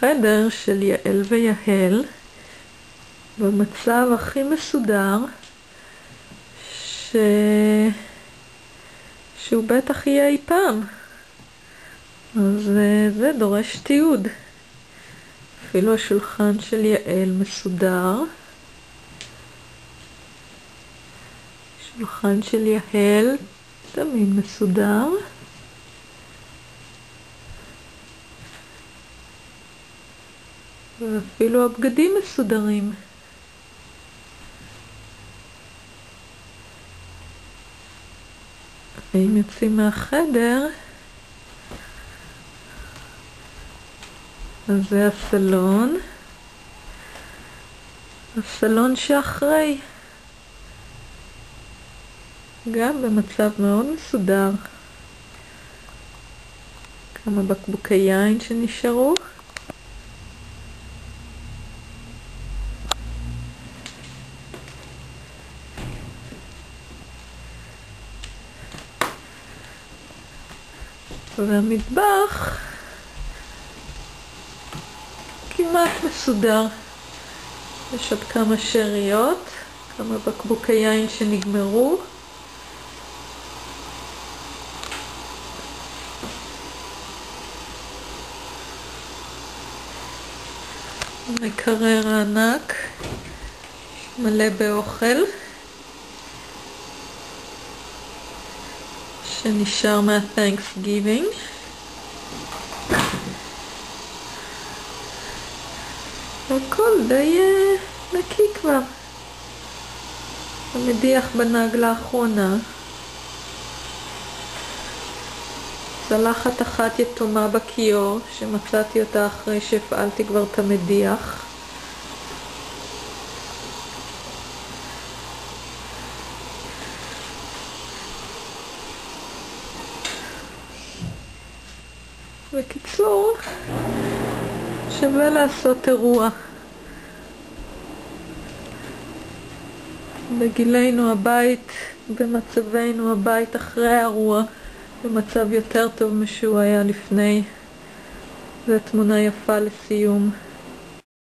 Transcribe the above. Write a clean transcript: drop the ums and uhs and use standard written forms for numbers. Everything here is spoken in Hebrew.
החדר של יעל ויהל במצב הכי מסודר שהוא בטח יהיה אי פעם. אז זה דורש תיעוד. אפילו השולחן של יעל מסודר. שולחן של יעל תמיד מסודר. ואפילו הבגדים מסודרים. אם יוצאים מהחדר, אז זה הסלון. הסלון שאחרי, גם במצב מאוד מסודר. כמה בקבוקי יין שנשארו. והמטבח כמעט מסודר. יש עוד כמה שאריות, כמה בקבוקי יין שנגמרו. מקרר הענק מלא באוכל שנשאר מה-Thanksgiving. הכל די נקי כבר. המדיח בנג לאחרונה. צלחת אחת יתומה בכיור שמצאתי אותה אחרי שהפעלתי כבר את המדיח. בקיצור, שווה לעשות אירוע. בגילנו הבית, במצבנו הבית אחרי האירוע, במצב יותר טוב משהוא היה לפני. זו תמונה יפה לסיום.